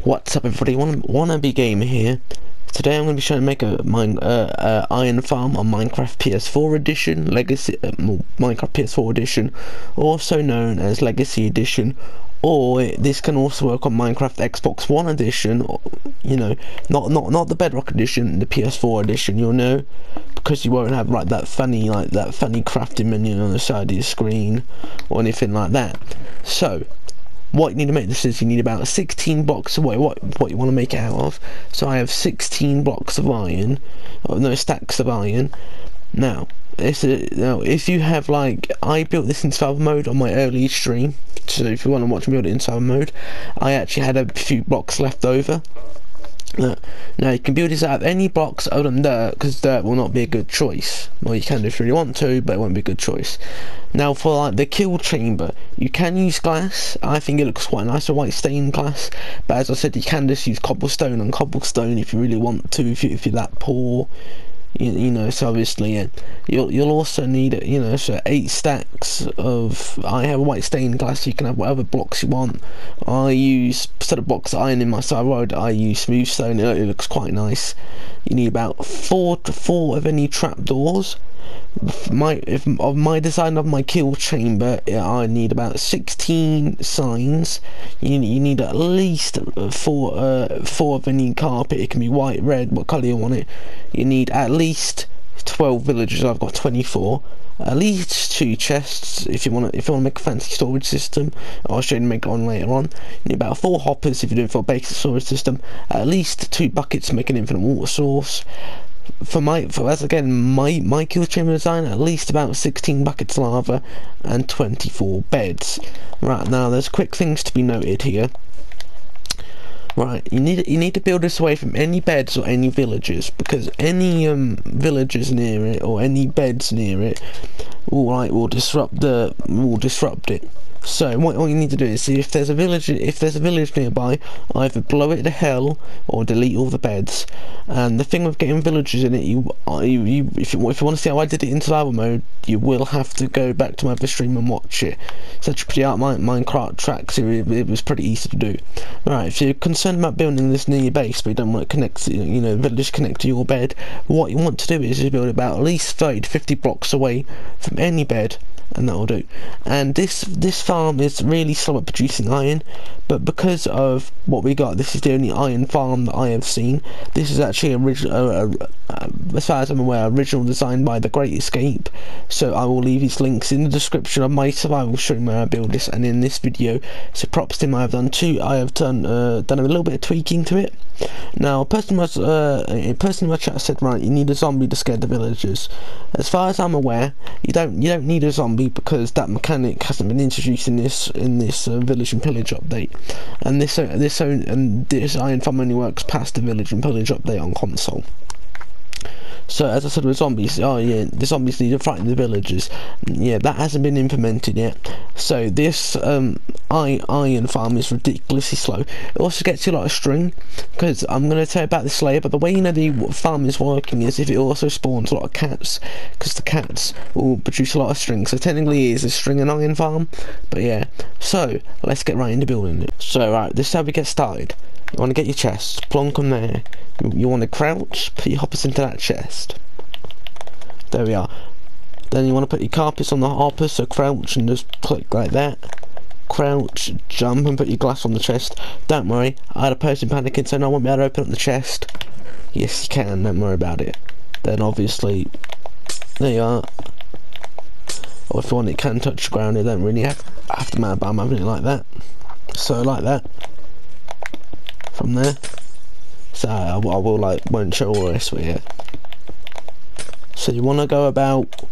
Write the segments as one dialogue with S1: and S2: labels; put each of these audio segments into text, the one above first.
S1: What's up, everybody? Wannabe Gamer here. Today I'm going to be showing to make a iron farm on Minecraft PS4 edition, Minecraft PS4 edition, also known as Legacy edition, or this can also work on Minecraft Xbox One edition, or, you know, not the Bedrock edition, the PS4 edition. You'll know because you won't have like that funny crafting menu on the side of your screen or anything like that. So what you need to make this is you need about 16 blocks of what you want to make it out of. So I have 16 blocks of iron, stacks of iron. Now if you have, like, I built this in survival mode on my early stream, so if you want to watch me build it in survival mode, I actually had a few blocks left over. Now you can build this out of any blocks other than dirt, because dirt will not be a good choice. Well, you can do if you really want to, but it won't be a good choice. Now for like the kill chamber, you can use glass. I think it looks quite nice, a white stained glass, but as I said, you can just use cobblestone on cobblestone if you really want to, if you're that poor. You know, so obviously, yeah, you'll also need, so 8 stacks of. I have white stained glass. You can have whatever blocks you want. I use, instead of blocks of iron in my survival mode, I use smooth stone. It looks quite nice. You need about 4 of any trapdoors. Of my design of my kill chamber, I need about 16 signs. You need at least 4 of any carpet. It can be white, red, what colour you want it. You need at least 12 villagers. I've got 24. At least 2 chests if you want to make a fancy storage system. I'll show you to make one later on. You need about 4 hoppers if you're doing for a basic storage system. At least 2 buckets to make an infinite water source. For my kill chamber design, at least about 16 buckets of lava and 24 beds. Right, now there's quick things to be noted here. Right, you need to build this away from any beds or any villages, because any villages near it or any beds near it will disrupt it. So what you need to do is see if there's a village nearby, either blow it to hell or delete all the beds. And the thing with getting villages in it, if you want to see how I did it in survival mode, you will have to go back to my other stream and watch it. It's actually pretty out Minecraft tracks. It was pretty easy to do. Right, if you're concerned about building this near your base, but you don't want to connect, village connect to your bed, what you want to do is build about at least 30 to 50 blocks away from any bed, and that'll do. And this farm is really slow at producing iron, but because of what we got, this is the only iron farm that I have seen. This is actually as far as I'm aware, original design by The Great Escape. So I will leave his links in the description of my survival stream where I build this, and in this video. So props to him. I have done a little bit of tweaking to it. Now a person in my chat said, right, you need a zombie to scare the villagers. As far as I'm aware, you don't need a zombie, because that mechanic hasn't been introduced in this village and pillage update, and this iron farm only works past the village and pillage update on console. So as I said with zombies, the zombies need to frighten the villagers. Yeah, that hasn't been implemented yet. So this iron farm is ridiculously slow. It also gets you a lot of string, because I'm going to tell you about this later, but the way you know the farm is working is if it also spawns a lot of cats, because the cats will produce a lot of string. So technically it is a string and iron farm, but yeah. So let's get right into building it. So right, this is how we get started. You want to get your chest, plonk them there. You want to crouch, put your hoppers into that chest. There we are. Then you want to put your carpets on the hoppers, so crouch and just click like that. Crouch, jump and put your glass on the chest. Don't worry, I had a person panicking saying I won't be able to open up the chest. Yes you can, don't worry about it. Then obviously, there you are. Or if you want, it can touch the ground, it don't really have to matter, but I'm having it like that. So like that. From there. So I won't show all this with you. So you want to go about,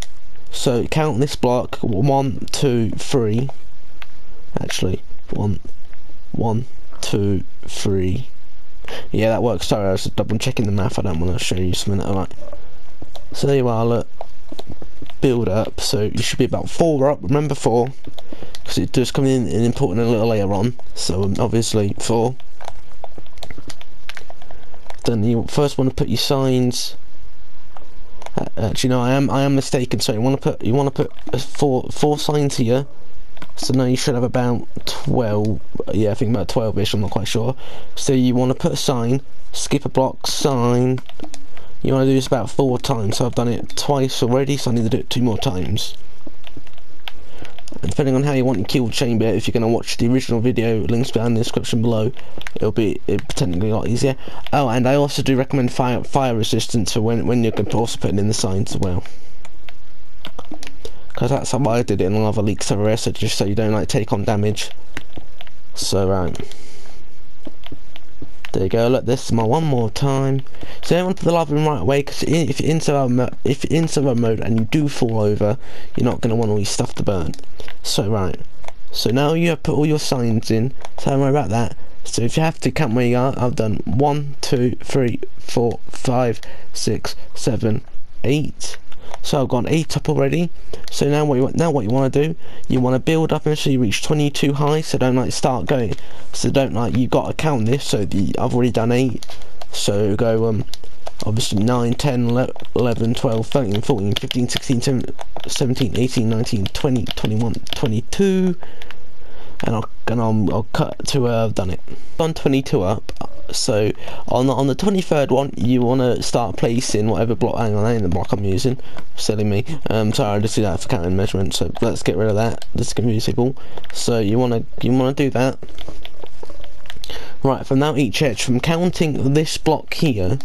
S1: so count this block, 1, 2, 3. Actually, 1, 2, 3. Yeah, that works. Sorry, I was double checking the math. I don't want to show you something. Alright. So there you are. Look, build up. So you should be about 4 up. Remember 4, because it does come in and important a little later on. So obviously 4. Then you first want to put your signs. Actually, no, I am mistaken. So you want to put 4 signs here, So now you should have about 12, yeah, I think about 12ish, I'm not quite sure. So you want to put a sign, skip a block, sign. You want to do this about 4 times, so I've done it twice already, so I need to do it 2 more times. And depending on how you want your kill chamber, if you're going to watch the original video, links down in the description below, it'll technically a lot easier. Oh, and I also do recommend fire resistance for when you're also putting in the signs as well. Because that's how I did it in another leak server, so just so you don't like take on damage. So right, there you go. Look, this is my one more time. So don't want to put the lava in right away, because if you're in server mode and you do fall over, you're not going to want all your stuff to burn. So right, so now you have put all your signs in, so don't worry about that. So if you have to count where you are, I've done 1, 2, 3, 4, 5, 6, 7, 8. So I've got 8 up already. So now what you want to do, you want to build up until you reach 22 high. So don't like start going. So don't like, you got to count this. So I've already done 8. So go obviously 9, 10, 11, 12, 13, 14, 15, 16, 17, 18, 19, 20, 21, 22. And I'll cut to where I've done it. On 22 up. So on the 23rd one, you want to start placing whatever block. Hang on, that ain't the block I'm using. Silly me. Sorry, I just did that for counting measurements. So let's get rid of that. This is confusing people. So you wanna do that. Right, from now each edge, from counting this block here,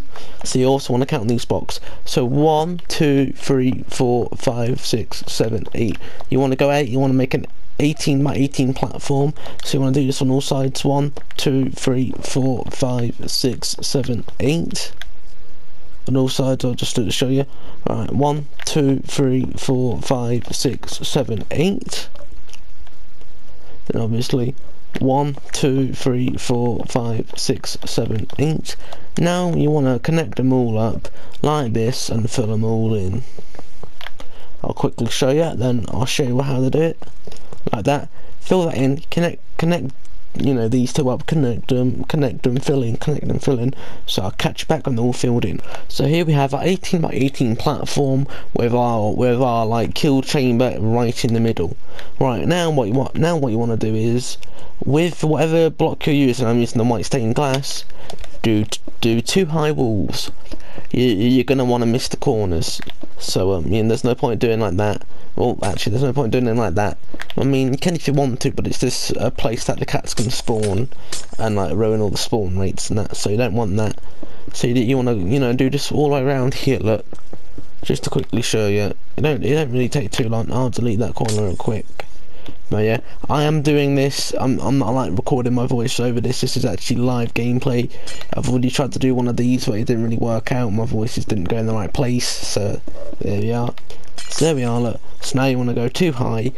S1: so you also want to count these blocks. So 1, 2, 3, 4, 5, 6, 7, 8. You want to go 8. You want to make an 18 by 18 platform. So you want to do this on all sides. 1, 2, 3, 4, 5, 6, 7, 8. On all sides, I'll just do it to show you. Right, 1, 2, 3, 4, 5, 6, 7, 8. Then obviously 1, 2, 3, 4, 5, 6, 7, 8. Now you want to connect them all up like this and fill them all in. I'll quickly show you, then I'll show you how to do it. Like that. Fill that in, connect, you know, these two up, connect them, fill in. So I'll catch you back when they're all filled in. So here we have our 18 by 18 platform with our like kill chamber right in the middle. Right, now what you want to do is, with whatever block you're using, I'm using the white stained glass, do 2 high walls. You're gonna want to miss the corners. So there's no point doing like that. Well, actually, there's no point doing it like that. I mean, you can if you want to, but it's just a place that the cats can spawn and like ruin all the spawn rates and that. So you don't want that. So you want to, do this all the way around here. Look, just to quickly show you. It don't really take too long. I'll delete that corner real quick. But yeah, I am doing this. I'm not like recording my voice over this. This is actually live gameplay. I've already tried to do one of these, but it didn't really work out. My voices didn't go in the right place. So there we are. So there we are. Look. So now you want to go 2 high.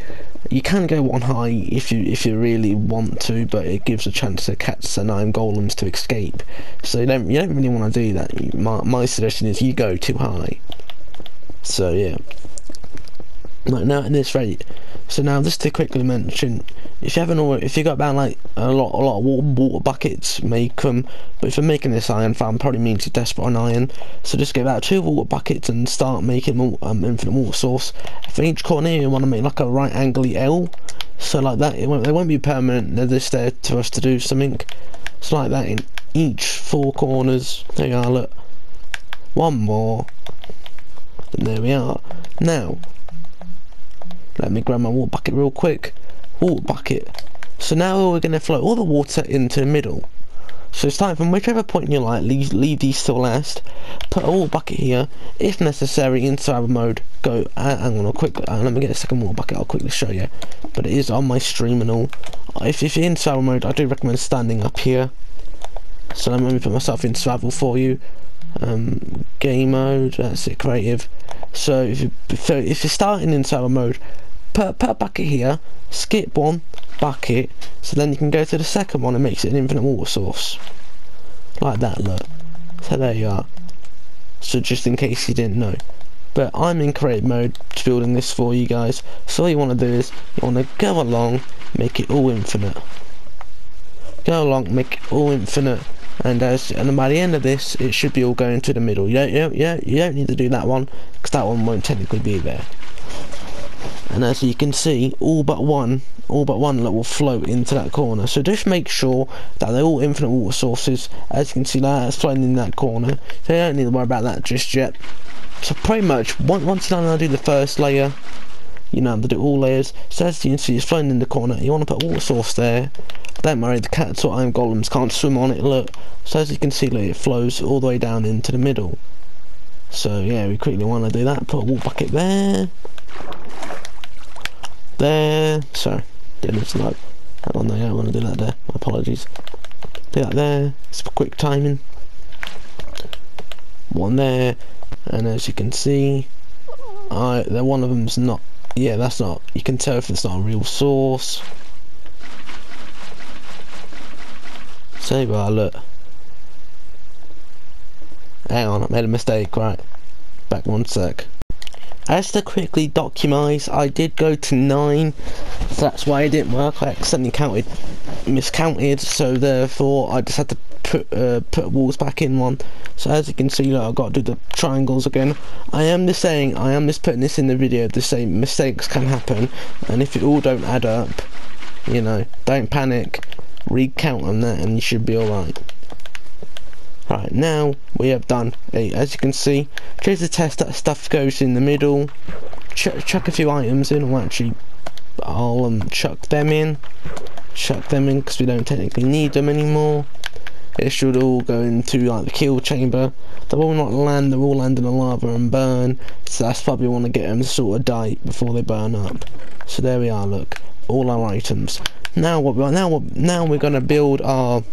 S1: You can go 1 high if you really want to, but it gives a chance to cats and iron golems to escape. So you don't really want to do that. My suggestion is you go 2 high. So yeah. Right, now at this rate. So now just to quickly mention, if you got about like a lot of water buckets, make them. But if you're making this iron farm, probably means you're desperate on iron. So just get about 2 water buckets and start making infinite water source. For each corner you want to make like a right angle L. So like that, they won't be permanent. They're just there for us to do something. So like that in each 4 corners. There you are. Look, 1 more. And there we are. Now, let me grab my water bucket real quick. Water bucket. So now we're going to flow all the water into the middle. So starting from whichever point you like, leave these till last. Put a water bucket here. If necessary, in survival mode, go. Hang on, let me get a second water bucket. I'll quickly show you. But it is on my stream and all. If you're in survival mode, I do recommend standing up here. So let me put myself in survival for you. Game mode. That's it. Creative. So if you're starting in survival mode, put a bucket here, skip 1 bucket, so then you can go to the second one and makes it an infinite water source. Like that, look. So there you are. So just in case you didn't know. But I'm in creative mode building this for you guys. So all you want to do is, you want to go along, make it all infinite. Go along, make it all infinite. And by the end of this, it should be all going to the middle. You don't need to do that one, because that one won't technically be there. and as you can see, all but one will float into that corner. So just make sure that they're all infinite water sources. As you can see, that's floating in that corner, so you don't need to worry about that just yet. So pretty much once you're done to do the first layer, you know, to do all layers. So as you can see, it's floating in the corner. You want to put water source there. Don't worry, the cats or iron golems can't swim on it. Look, so as you can see, look, it flows all the way down into the middle. So yeah, we quickly want to do that. Put a water bucket there. There. Sorry, didn't slow. Hang on, no, I don't want to do that there. My apologies. Do that there. It's for quick timing. One there, and as you can see, one of them's not. Yeah, that's not. You can tell if it's not a real source. So look. Hang on, I made a mistake. Right, back one sec. As to quickly documise, I did go to 9, so that's why it didn't work. I accidentally miscounted, so therefore I just had to put walls back in 1. So as you can see, look, I've got to do the triangles again. I am just putting this in the video to say mistakes can happen, and if it all don't add up, you know, don't panic, recount on that and you should be alright. Right, now we have done, as you can see, here's the test that stuff goes in the middle. Chuck a few items in, or actually I'll chuck them in because we don't technically need them anymore. It should all go into like the kill chamber. They will not land, they will land in the lava and burn, so that's why we want to get them to sort of die before they burn up. So there we are, look, all our items. Now we're gonna build our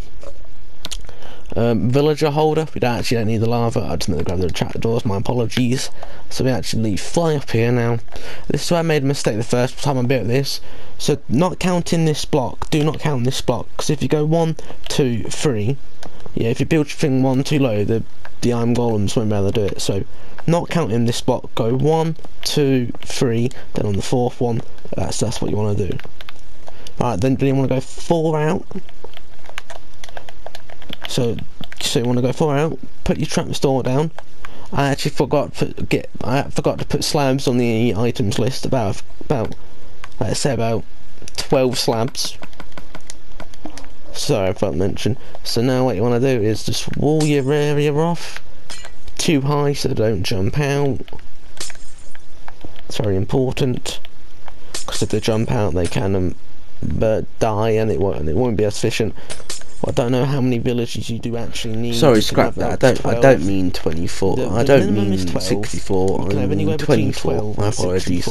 S1: villager holder. We don't need the lava. I just need to grab the trapdoors, my apologies. So we actually fly up here now. This is where I made a mistake the first time I built this. So not counting this block, do not count this block, because if you go 1, 2, 3, yeah, if you build your thing 1 too low, the iron golems won't be able to do it. So not counting this block, go 1, 2, 3, then on the 4th one, that's what you want to do. Right, then you want to go 4 out. So you want to go 4 out, put your trapdoor down. I actually forgot to put slabs on the items list. About let's say about 12 slabs. Sorry if I mentioned. So now what you want to do is just wall your area off too high so they don't jump out. It's very important, because if they jump out they can die and it won't be as efficient. Well, I don't know how many villages you do actually need. Sorry, scrap that. I don't mean 24. I don't mean 64. I mean 24. My apologies.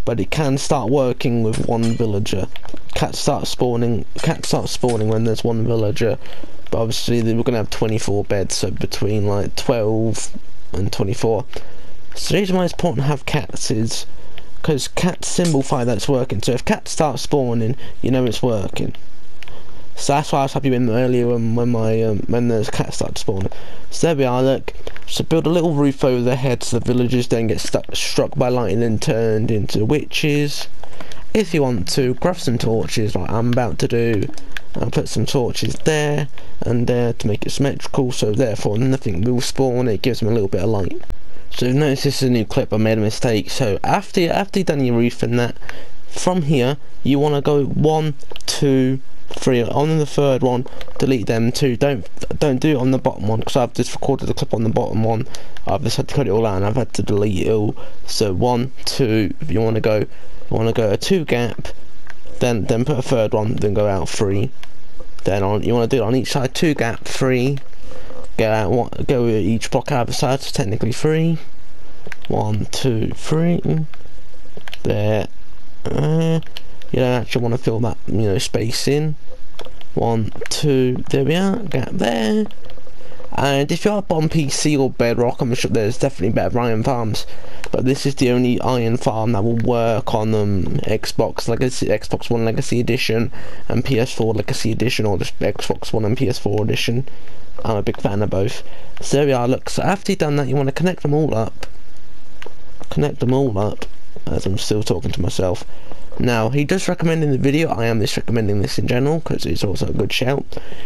S1: But it can start working with 1 villager. Cats start spawning when there's 1 villager. But obviously we're gonna have 24 beds, so between like 12 and 24. So the reason why it's important to have cats is because cats simplify that it's working. So if cats start spawning, you know it's working. So that's why I was happy when earlier when those cats started spawning. So there we are, look. So build a little roof over their heads so the villagers don't get struck by lightning and turned into witches. If you want to, grab some torches like I'm about to do. I'll put some torches there and there to make it symmetrical, so therefore nothing will spawn. It gives them a little bit of light. So you've noticed this is a new clip. I made a mistake. So after you've done your roof and that, from here you want to go 1, 2, 3. On the 3rd one, delete them 2. Don't do it on the bottom one, because I've just recorded the clip on the bottom one. I've just had to cut it all out and I've had to delete it all. So 1, 2. If you want to go a 2 gap, then put a 3rd one, then go out 3. Then you want to do it on each side, 2 gap, 3. Go each block out of the side, so technically 3. 1, 2, 3. There. You don't actually want to fill that, you know, space in. 1, 2, there we are, gap there. And if you're up on PC or Bedrock, I'm sure there's definitely better iron farms, but this is the only iron farm that will work on Xbox One Legacy Edition and PS4 Legacy Edition, or just Xbox One and PS4 Edition. I'm a big fan of both. So there we are, look. So after you've done that, you want to connect them all up, as I'm still talking to myself. Now, he does recommend in the video, I am just recommending this in general, because it's also a good shout.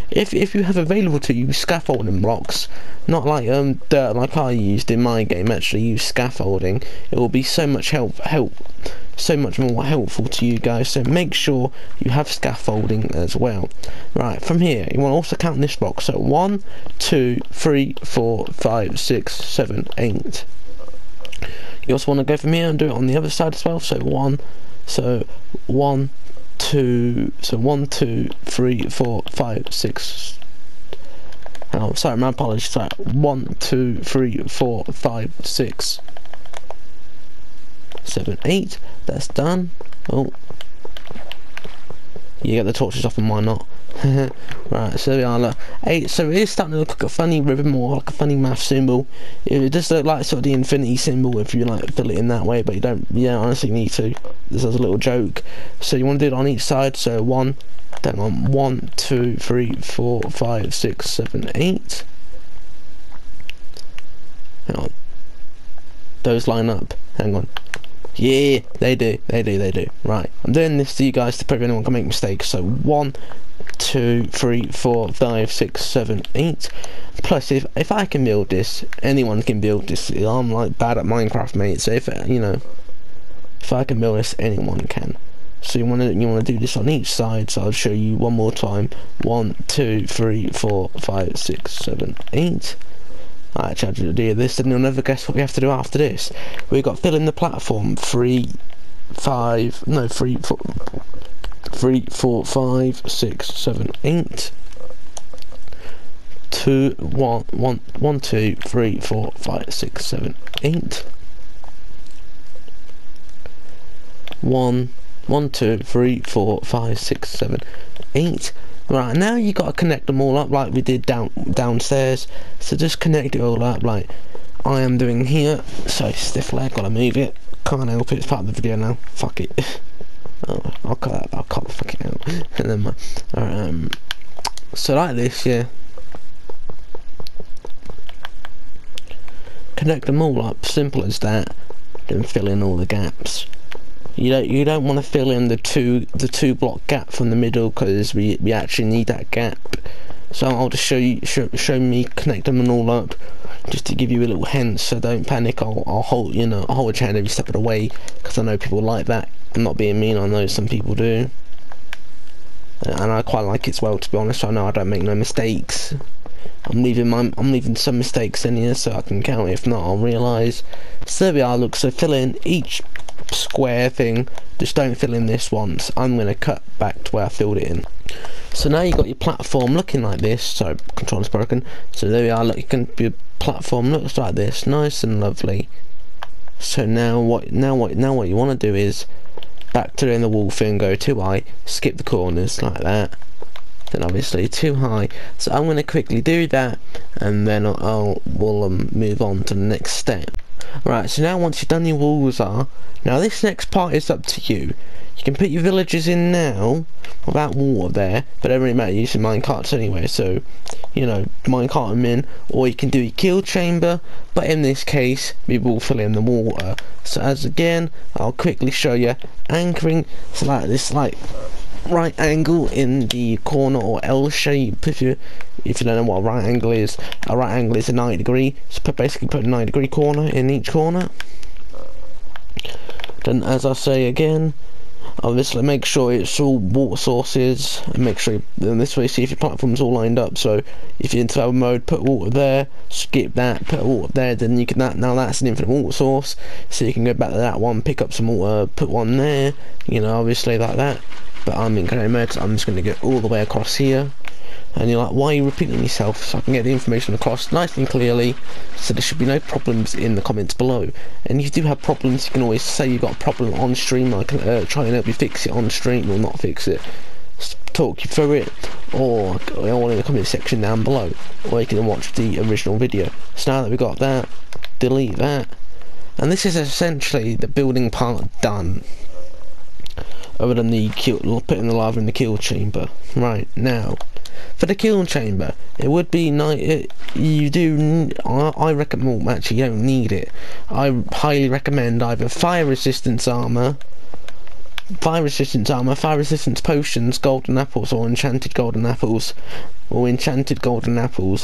S1: If you have available to use scaffolding blocks, not like dirt like I used in my game, actually use scaffolding, it will be so much help so much more helpful to you guys. So make sure you have scaffolding as well. Right, from here you want to also count this box. So 1, 2, 3, 4, 5, 6, 7, 8. You also want to go from here and do it on the other side as well. So 1, 2, 3, 4, 5, 6. Oh, sorry, my apologies. Sorry. 1, 2, 3, 4, 5, 6, 7, 8. That's done. Oh, you get the torches off and mine not. Right, so we are. Look, 8. So it is starting to look like a funny ribbon, or like a funny math symbol. It does look like sort of the infinity symbol if you like fill it in that way, but you don't. Yeah, honestly need to. This is a little joke. So you want to do it on each side. So 1. Hang on, 1, 2, 3, 4, 5, 6, 7, 8. Hang on. Those line up. Hang on. Yeah, they do. Right. I'm doing this to you guys to prove anyone can make mistakes. So 1, 2, 3, 4, 5, 6, 7, 8. Plus, if I can build this, anyone can build this. I'm like bad at Minecraft, mate. So if if I can build this, anyone can. So you want to do this on each side. So I'll show you one more time. 1, 2, 3, 4, 5, 6, 7, 8. I actually had to do this, and you'll never guess what we have to do after this. We've got fill in the platform. 3, 4, 5, 6, 7, 8. 1, 2, 3, 4, 5, 6, 7, 8. 1, 2, 3, 4, 5, 6, 7, 8. Right, now you got to connect them all up like we did downstairs. So just connect it all up like I am doing here. So stiff leg, gotta move it. Can't help it. It's part of the video now. Fuck it. Oh, I'll cut that. I'll cut the fucking out. And then alright. So like this, yeah. Connect them all up. Simple as that. Then fill in all the gaps. You don't want to fill in the two block gap from the middle, because we actually need that gap. So I'll just show me connect them all up, just to give you a little hint. So don't panic. I'll hold I'll hold your hand every step of the way, because I know people like that. I'm not being mean. I know some people do, and I quite like it as well. To be honest, I know I don't make no mistakes. I'm leaving some mistakes in here so I can count. If not, I'll realise. So there we are. Look, so fill in each square thing, just don't fill in this once. I'm going to cut back to where I filled it in. So now you've got your platform looking like this. So controller's broken. So there we are. Look, your platform looks like this, nice and lovely. So now what you want to do is back to doing the wall thing, go too high, skip the corners like that. Then obviously too high. So I'm going to quickly do that, and then we'll move on to the next step. Right, so now once you've done your walls now this next part is up to you. You can put your villagers in now without water there, but it doesn't really matter, you're using minecarts anyway, so minecart them in, or you can do a kill chamber, but in this case we will fill in the water. So as again, I'll quickly show you anchoring. So like this, like right angle in the corner, or L shape. If you don't know what a right angle is a 90 degree. So basically put a 90 degree corner in each corner. Then as I say again, obviously make sure it's all water sources, and make sure this way, see if your platform's all lined up. So if you're in survival mode, put water there, skip that, put water there, then you can now that's an infinite water source, so you can go back to that one, pick up some water, put one there, obviously like that. But I'm in career mode, so I'm just going to get all the way across here. And you're like, why are you repeating yourself? So I can get the information across nice and clearly, so there should be no problems in the comments below. And if you do have problems, you can always say you've got a problem on stream. I can try and help you fix it on stream, or not fix it, talk you through it, or in the comment section down below, or you can watch the original video. So now that we've got that, delete that, and this is essentially the building part done. Other than the putting the lava in the kill chamber. Right, now for the kill chamber, it would be nice. I recommend. Well, actually, you don't need it. I highly recommend either fire resistance armor, fire resistance potions, golden apples, or enchanted golden apples, or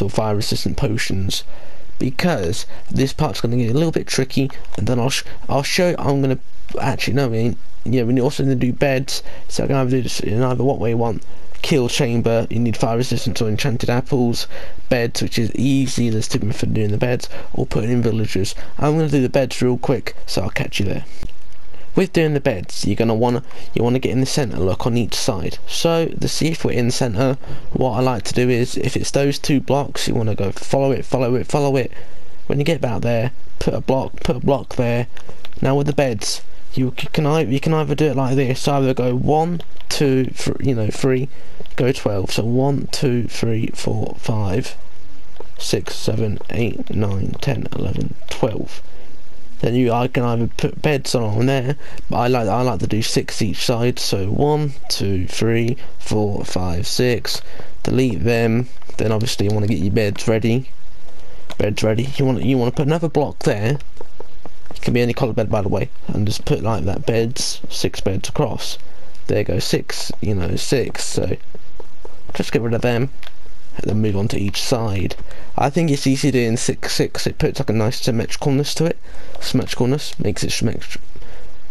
S1: fire resistant potions. because this part's going to get a little bit tricky, and then I'll show you. I'm going to actually no, I mean, yeah, we also need to do beds, so I can either do this in either what way you want. Kill chamber, you need fire resistance or enchanted apples. Beds, which is easy, there's two methods for doing the beds, or putting in villagers. I'm going to do the beds real quick, so I'll catch you there. With doing the beds, you want to get in the centre, look on each side. So to see if we're in the centre, what I like to do is, if it's those two blocks, you want to go follow it. When you get about there, put a block there. Now with the beds, you can either do it like this, either go 1, 2, 3, go 12. So 1, 2, 3, 4, 5, 6, 7, 8, 9, 10, 11, 12. Then I can either put beds on there, but I like to do 6 each side. So 1, 2, 3, 4, 5, 6. Delete them. Then obviously you want to get your beds ready. You want to put another block there. It can be any colour bed, by the way, and just put like that, beds, 6 beds across. There you go, 6. 6. So just get rid of them, and then move on to each side. I think it's easy doing 6, 6. It puts like a nice symmetricalness to it. Symmetricalness makes it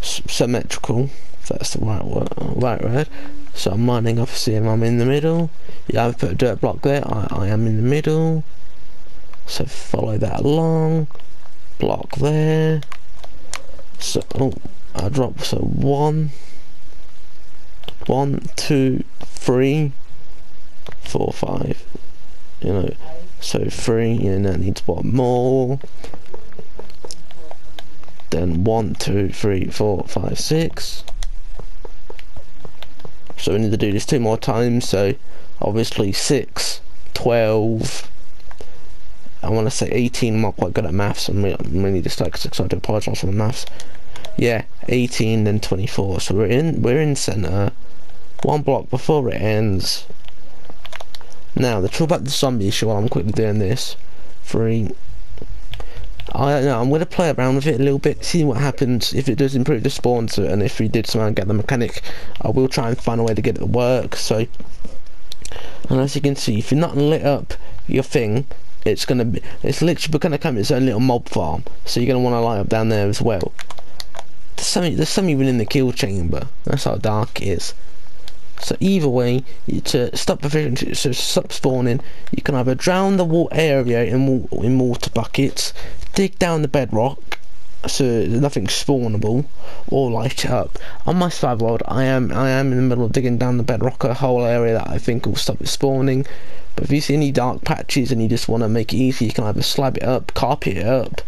S1: symmetrical. If that's the right word. So I'm lining up, see if I'm in the middle. Yeah, I've put a dirt block there. I am in the middle. So follow that along. Block there. So I drop. So 1, 2, 3, 4, 5. So 3, that needs one more. Then 1, 2, 3, 4, 5, 6. So we need to do this 2 more times. So obviously 6, 12. I want to say 18. I'm not quite good at maths. I'm really dyslexic, so I do apologise for the maths. Yeah, 18, then 24. So we're in centre. 1 block before it ends. Now the trouble about the zombie issue, while I'm quickly doing this, 3. I'm going to play around with it a little bit, see what happens, if it does improve the spawn to it, and if we did somehow get the mechanic, I will try and find a way to get it to work. So, and as you can see, if you're not lit up your thing, it's literally going to come its own little mob farm. So you're going to want to light up down there as well. There's some even in the kill chamber. That's how dark it is. So either way, to stop spawning, you can either drown the water area in water buckets, dig down the bedrock so nothing's spawnable, or light it up. On my survival world, I am in the middle of digging down the bedrock, a whole area that I think will stop it spawning. But if you see any dark patches and you just want to make it easy, you can either slab it up, carpet it up.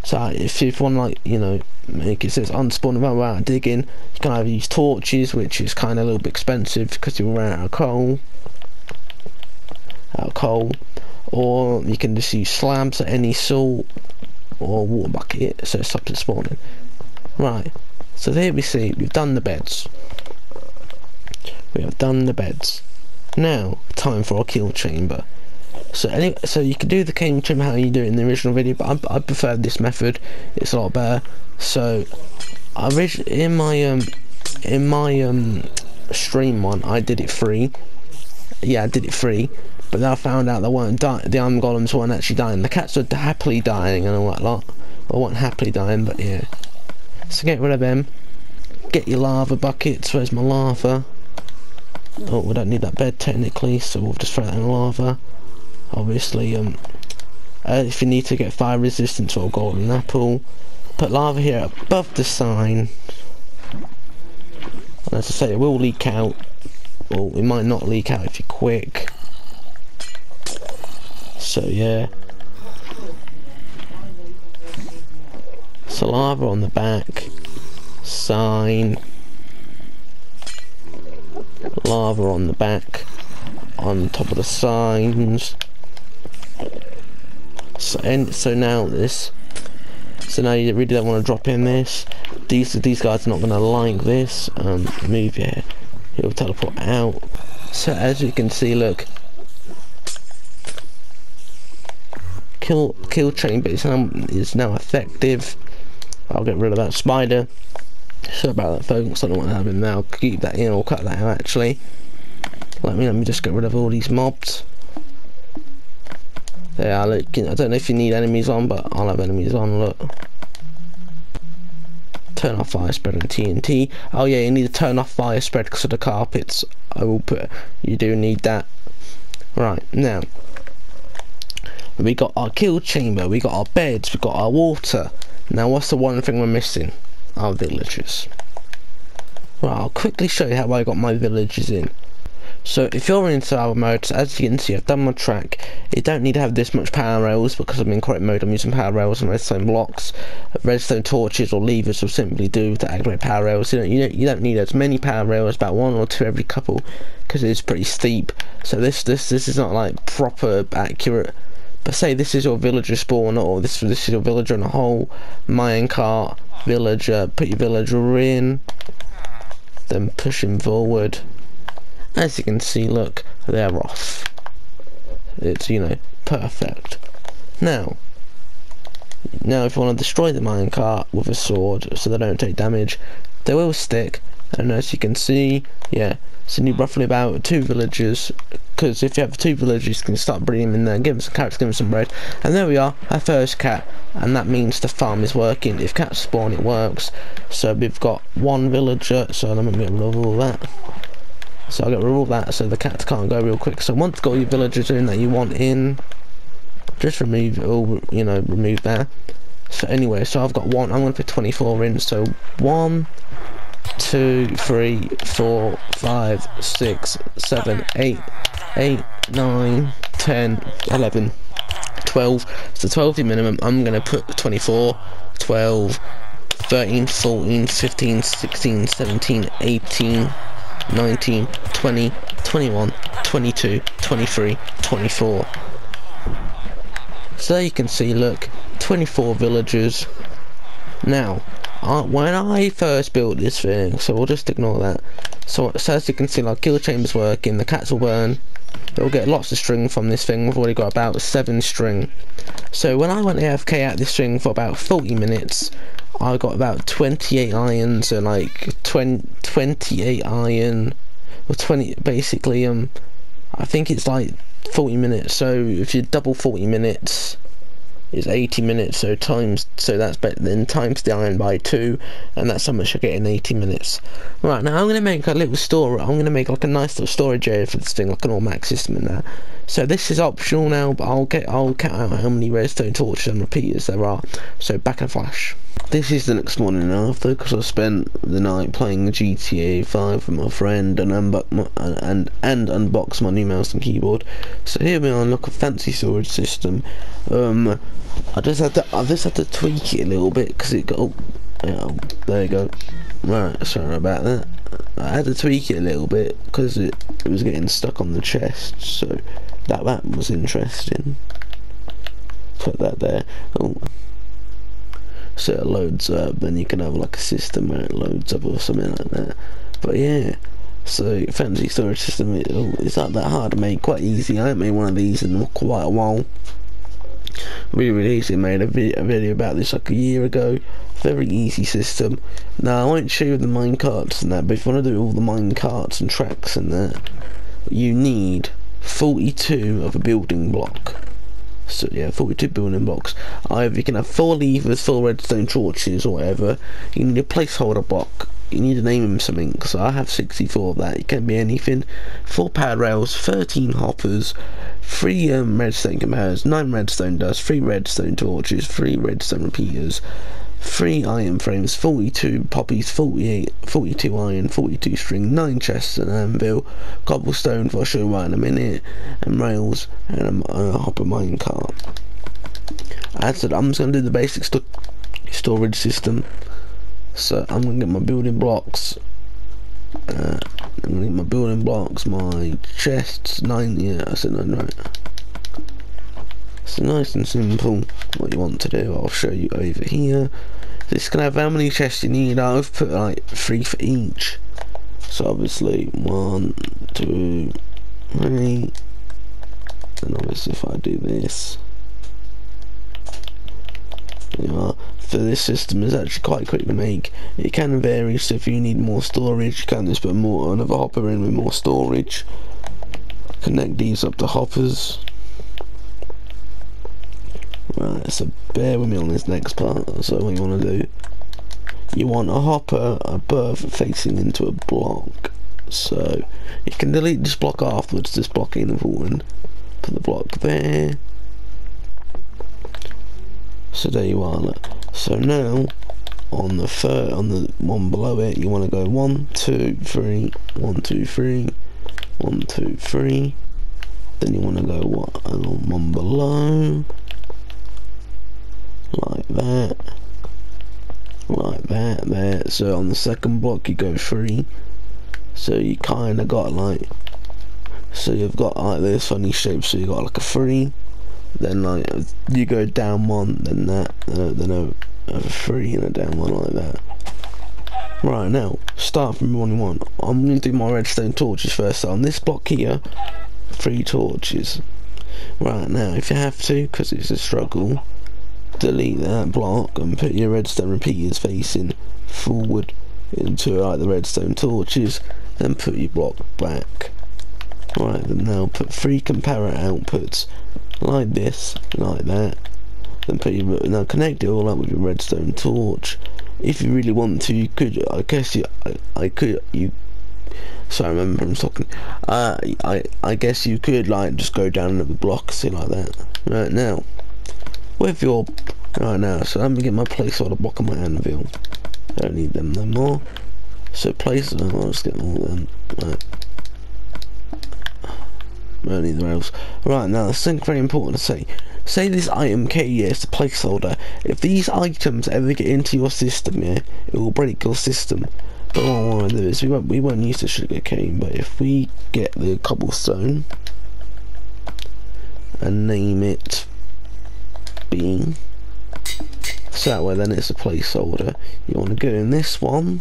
S1: So if you want to, make it says unspawn without digging, you can either use torches, which is kind of a little bit expensive because you'll run out of coal, or you can just use slabs at any salt or water bucket, so it stops it spawning. Right, so there we see we've done the beds. We have done the beds. Now time for our kill chamber. So anyway, so you can do the kill chamber how you do it in the original video, but I prefer this method. It's a lot better. So in my stream one, I did it free. Yeah, I did it free, but then I found out the iron golems weren't actually dying. The cats were happily dying and all that lot. I wasn't happily dying, but yeah. So get rid of them. Get your lava buckets. Where's my lava? Oh, we don't need that bed technically, so we'll just throw that in lava. Obviously, if you need to get fire resistance or golden apple, put lava here above the sign. And as I say, it will leak out. Well, it might not leak out if you're quick. So yeah. So lava on the back. Sign. Lava on the back. On top of the signs. So now this. So now you really don't want to drop in this. These guys are not going to like this. Move here. He'll teleport out. So as you can see, look. Kill chamber is now effective. I'll get rid of that spider. Sorry about that, folks. I don't want to have him now. Keep that in or cut that out. Actually, let me just get rid of all these mobs. There are, look, I don't know if you need enemies on, but I'll have enemies on, look. Turn off fire spread and TNT. Oh yeah, you need to turn off fire spread because of the carpets. I will put, you do need that. Right, now. We got our kill chamber, we got our beds, we got our water. Now what's the one thing we're missing? Our villagers. Right, I'll quickly show you how I got my villagers in. So if you're in survival mode, as you can see, I've done my track. You don't need to have this much power rails because I'm in correct mode. I'm using power rails and redstone blocks. Redstone torches or levers will simply do to activate power rails. You don't need as many power rails, about 1 or 2 every couple, because it's pretty steep. So this is not like proper accurate. But say this is your villager spawn, or this is your villager in a hole, minecart, villager, put your villager in, then push him forward. As you can see, look, they're off. It's, you know, perfect. Now if you want to destroy the minecart with a sword so they don't take damage, they will stick, and as you can see, yeah, so you need roughly about 2 villagers, because if you have 2 villagers you can start breeding them in there, give them some carrots, give them some bread, and there we are, our first cat, and that means the farm is working. If cats spawn, it works. So we've got 1 villager, so let me get rid of all that. So I'll get rid of all that so the cats can't go real quick. So once you've got your villagers in that you want in, just remove it all, you know, remove that. So anyway, so I've got 1, I'm going to put 24 in, so 1, 2, 3, 4, 5, 6, 7, 8, 9, 10, 11, 12. So 12 the minimum. I'm going to put 24, 12, 13, 14, 15, 16, 17, 18, 19, 20, 21, 22, 23, 24. So you can see, look, 24 villagers. Now, when I first built this thing, so we'll just ignore that. So as you can see, like, kill chamber's working, the cats will burn. They'll get lots of string from this thing. We've already got about 7 string. So when I went AFK at this thing for about 40 minutes, I got about 28 iron, so like 28 iron, or 20, basically, I think it's like 40 minutes, so if you double 40 minutes, it's 80 minutes, so that's better than times the iron by 2, and that's how much I get in 80 minutes. Right, now I'm going to make a little store, I'm going to make like a nice little storage area for this thing, like an automatic system and that. So this is optional now, but I'll count out how many redstone torches and repeaters there are. So back in a flash. This is the next morning after, because I spent the night playing GTA 5 with my friend and unboxed my new mouse and keyboard. So here we are, look, a fancy storage system. I just had to tweak it a little bit because it got, oh, there you go. Right, sorry about that. I had to tweak it a little bit because it was getting stuck on the chest, so that was interesting. Put that there. Oh. So it loads up, then you can have like a system where it loads up or something like that. But yeah, so fancy storage system, it's not that hard to make, quite easy. I haven't made one of these in quite a while. Really easy, made a video about this like a year ago. Very easy system. Now I won't show you the minecarts and that, but if you want to do all the minecarts and tracks and that, you need 42 of a building block. So yeah, 42 building blocks. Either you can have 4 levers, 4 redstone torches or whatever. You need a placeholder block. You need to name them something, so I have 64 of that. It can be anything. 4 power rails, 13 hoppers, 3 redstone computers, 9 redstone dust, 3 redstone torches, 3 redstone repeaters, 3 iron frames, 42 poppies, 42 iron, 42 string, 9 chests and an anvil, cobblestone, for I'll show you why in a minute, and rails, and a hopper minecart. As I said, I'm just going to do the basic storage system. So I'm going to get my building blocks. My chests, 9, yeah, I said 9, right. So nice and simple, what you want to do, I'll show you over here. This can have how many chests you need. I've put like 3 for each. So obviously 1, 2, 3, and obviously if I do this, you know, for this system is actually quite quick to make. It can vary, so if you need more storage you can just put another hopper in with more storage. Connect these up to hoppers. so bear with me on this next part. So what you want to do, you want a hopper above facing into a block. So you can delete this block afterwards, this block ain't important. Put the block there. So there you are, look. So now on the one below it, you want to go 1 2 3 1 2 3 1 2 3. Then you want to go one below, like that, there. So on the second block you go 3. So you kind of got like, so you've got like this funny shape. So you got like a 3. Then like you go down 1, then that, then a 3 and a down 1 like that. Right, now start from 1 1. I'm going to do my redstone torches first. So on this block here, 3 torches. Right, now if you have to, because it's a struggle, delete that block and put your redstone repeaters facing forward into like the redstone torches. Then put your block back. Right, then now put 3 comparator outputs like this, like that. Then put your, now connect it all up with your redstone torch. If you really want to, you could, I guess sorry, I remember I'm talking. I guess you could like just go down another block, see, like that. Right, now with your, right now, so let me get my placeholder block on my anvil. I don't need them no more. So place them, I'll just get all of them. Right. I don't need the rails. Right, now this thing's very important to say. Say this item K, yeah, it's a placeholder. If these items ever get into your system, yeah, it will break your system. But what I want to do is, we won't use the sugar cane, but if we get the cobblestone and name it bean, so that way then it's a placeholder. You want to go in this one.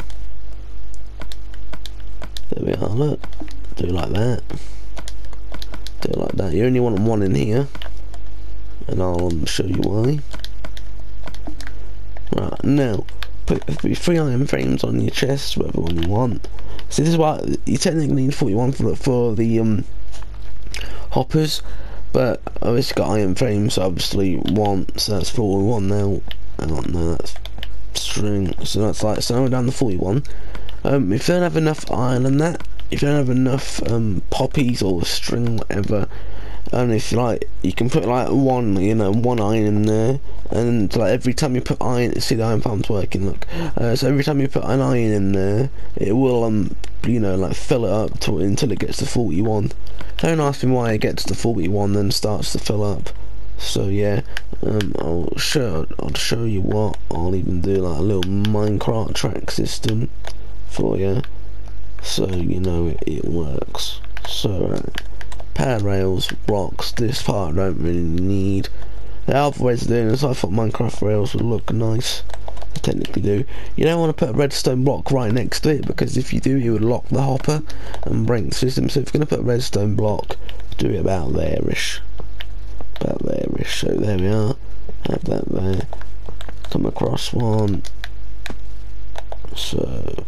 S1: There we are, look. Do it like that. Do it like that. You only want 1 in here, and I'll show you why. Right, now put 3 iron frames on your chest, whatever one you want. So this is why you technically need 41 for the hoppers, but I've just got iron frames, so obviously 1, so that's 41 now. Oh no, that's string, so that's like, so now we're down to 41. If you don't have enough iron and that, if you don't have enough poppies or string, whatever, and if you like, you can put like 1 iron in there, and like every time you put iron, see the iron farm's working, look. So every time you put an iron in there, it will like fill it up until it gets to 41. Don't ask me why it gets to 41 then starts to fill up. So yeah, I'll show you what. I'll even do like a little Minecraft track system for you, so you know it works. So power rails, blocks, this part I don't really need. The other ways of doing this, I thought Minecraft rails would look nice. I technically do. You don't want to put a redstone block right next to it, because if you do, you would lock the hopper and break the system. So if you're going to put a redstone block, do it about there-ish. About there-ish. So there we are. Have that there. Come across 1. So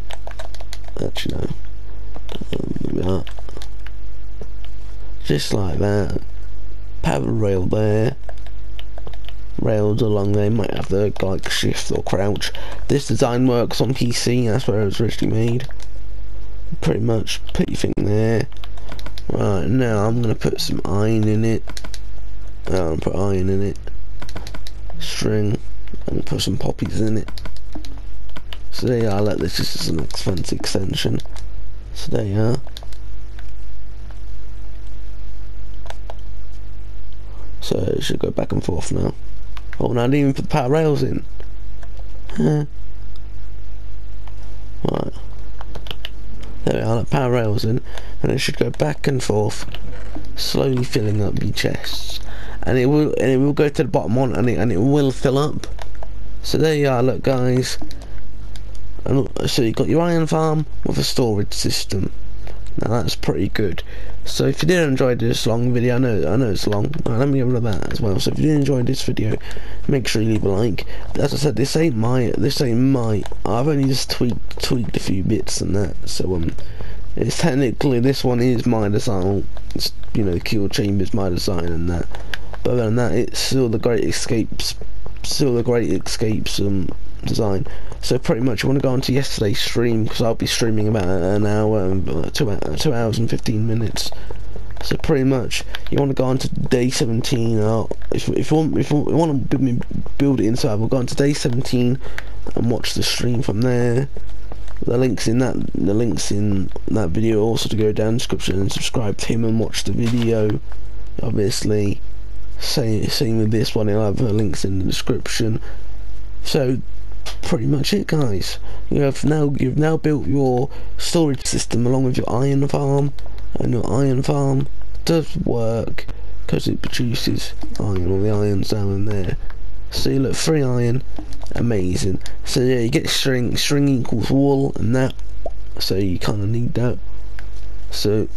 S1: actually no. There we are. Just like that. Have a rail there. Rails along there, might have the like shift or crouch. This design works on PC, that's where it was originally made. Pretty much put your thing there. Right, now I'm gonna put some iron in it. I'm gonna put iron in it. String. I'm gonna put some poppies in it. So there you are, like this is just an fancy extension. So there you are. So it should go back and forth now. Oh, no, I didn't even put the power rails in. Right. There we are, like power rails in. And it should go back and forth, slowly filling up your chests. And it will go to the bottom one, and it will fill up. So there you are, look guys. And so you've got your iron farm with a storage system. Now that's pretty good. So if you did enjoy this long video, I know it's long. Right, let me get rid of that as well. So if you did enjoy this video, make sure you leave a like. But as I said, this ain't my. I've only just tweaked a few bits and that. So it's technically, this one is my design. It's, the kill chamber is my design and that. But other than that, it's still the Great Escape's still a great escape design. So pretty much you want to go onto yesterday's stream, because I'll be streaming about an hour and 2 hours and 15 minutes. So pretty much you want to go on to day 17. If you want to build it inside, we'll go on to day 17 and watch the stream from there. The links in that video also to go down in the description, and subscribe to him and watch the video. Obviously, same with this one, he'll have links in the description. So pretty much it, guys. You've now built your storage system along with your iron farm, and your iron farm does work because it produces iron. All the iron's down in there. So you look, 3 iron, amazing. So yeah, you get string equals wool and that, so you kind of need that. So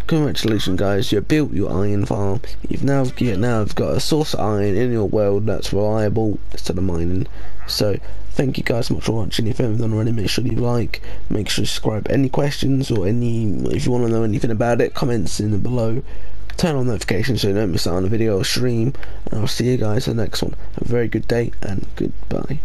S1: congratulations, guys, you built your iron farm. You've now got a source of iron in your world that's reliable instead of mining. So thank you guys so much for watching. If you haven't done already, make sure you like, make sure you subscribe. Any questions or if you want to know anything about it, comments in below. Turn on notifications so you don't miss out on a video or stream, and I'll see you guys in the next one. Have a very good day and goodbye.